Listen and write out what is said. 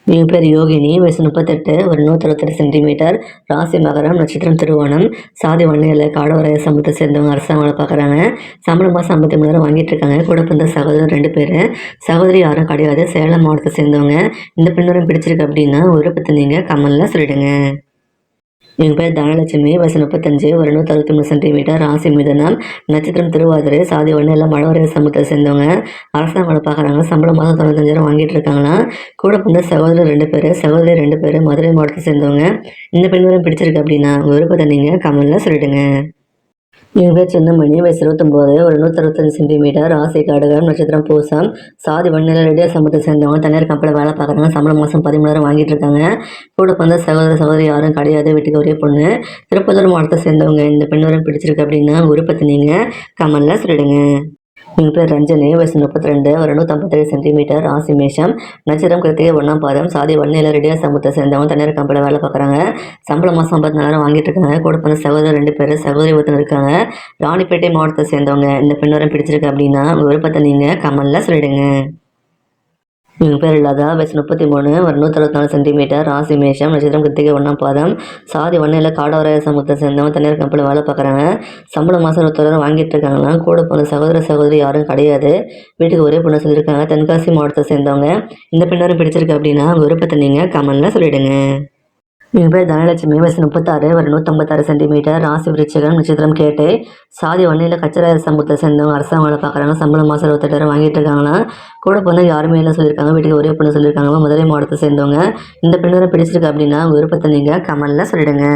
இவங்க பேர் யோகினி, வயசு 38, ஒரு 168 சென்டிமீட்டர், ராசி மகரம், நட்சத்திரம் திருவோணம், சாதி வன்னியர், காடவராய சமூகத்தை சேர்ந்தவங்க, அரசாங்க வேலை பார்க்குறாங்க. சம்பளம் மாதம் 53,000 வாங்கிட்டு இருக்காங்க. கூட பிறந்த சகோதரர் 2 பேர், சகோதரி யாரும் கிடையாது. சேலம் மாவட்டத்தை சேர்ந்தவங்க. இந்த பெண்ணுடன் பிடிச்சிருக்கு அப்படின்னா விருப்பத்தை நீங்கள் கமெண்ட்ல சொல்லிடுங்க. என் பேர் தனலட்சுமி, வயசு 35, ஒரு 163 சென்டிமீட்டர், ராசி மிதுனம், நட்சத்திரம் திருவாதிரை, சாதி ஒன்று எல்லாம் மழவரைய சமூகத்தை சேர்ந்தவங்க, அரசாங்க வேலை பார்க்குறாங்க. சம்பளம் மாதம் 95,000 வாங்கிட்டு இருக்காங்கன்னா, கூட பிறந்த சகோதரர் 2 பேர், சகோதரி 2 பேர், மதுரை மாவட்டத்தை சேர்ந்தவங்க. இந்த பெண்களும் பிடிச்சிருக்கு அப்படின்னா விருப்பத்தை நீங்கள் கமெண்ட்ல சொல்லிடுங்க. என் பேர் சின்னமணி, வயசு 29, ஒரு 165 சென்டிமீட்டர், ராசி கடகம், நட்சத்திரம் பூசம், சாதி வன்னியர், ரெடியா சமூகத்தை சேர்ந்தவங்க. தனியார் கம்பெனியில் வேலை பார்க்குறாங்க. சம்பளம் மாதம் 13,000 வாங்கிட்டு இருக்காங்க. கூட பிறந்த சகோதர சகோதரி யாரும் கிடையாது. வீட்டுக்கு ஒரே பொண்ணு. திருப்பத்தூர் மாவட்டத்தை சேர்ந்தவங்க. இந்த பெண்ணூரம் பிடிச்சிருக்கு அப்படின்னா விருப்பத்தை நீங்கள் கமெண்ட்ல சொல்லிடுங்க. என் பேர் ரஞ்சனி, வயசு 32, ஒரு 157 சென்டிமீட்டர், ராசி மேஷம், நட்சத்திரம் கிருத்திகை 1ஆம் பாதம், சாதி வன்னியர், ரெடியா சமூகத்தை சேர்ந்தவங்க. தனியார் கம்பெனியில் வேலை பார்க்குறாங்க. சம்பளம் மாதம் 54,000 வாங்கிட்டு இருக்காங்க. கூட பிறந்த சகோதரர் 2 பேர், சகோதரி ஒருத்தர் இருக்காங்க. ராணிப்பேட்டை மாவட்டத்தை சேர்ந்தவங்க. இந்த பெண்ணூரம் பிடிச்சிருக்கு அப்படின்னா விருப்பத்தை நீங்கள் கமெண்ட்ல சொல்லிடுங்க. என் பேர் லதா, வயசு 33, ஒரு 164 சென்டிமீட்டர், ராசி மேஷம், நட்சத்திரம் கிருத்திகை 1ஆம் பாதம், சாதி வன்னியர், காடவராய சமூகத்தை சேர்ந்தவங்க. தனியார் கம்பெனியில் வேலை பார்க்குறாங்க. சம்பளம் மாதம் 21,000 வாங்கிட்டு இருக்காங்கன்னா, கூட பிறந்த சகோதர சகோதரி யாரும் கிடையாது. வீட்டுக்கு ஒரே பொண்ணு சொல்லியிருக்காங்க. தென்காசி மாவட்டத்தை சேர்ந்தவங்க. இந்த பெண்ணூரம் பிடிச்சிருக்கு அப்படின்னா விருப்பத்தை நீங்கள் கமெண்ட்ல சொல்லிடுங்க. என் பேர் தனலட்சுமி, வயசு 36, ஒரு 156 சென்டிமீட்டர், ராசி விருச்சிகம், நட்சத்திரம் கேட்டை, சாதி வன்னியர், கச்சராய சமூகத்தை சேர்ந்தவங்க. அரசாங்க வேலை பார்க்குறாங்க. சம்பளம் மாதம் 28,000 வாங்கிட்டு இருக்காங்கன்னா, கூட பிறந்த யாருமே இல்லை சொல்லியிருக்காங்க. வீட்டுக்கு ஒரே பொண்ணு சொல்லியிருக்காங்க. மதுரை மாவட்டத்தை சேர்ந்தவங்க. இந்த பெண்ணூரை பிடிச்சிருக்கு அப்படின்னா விருப்பத்தை நீங்கள் கமெண்ட்ல சொல்லிடுங்க.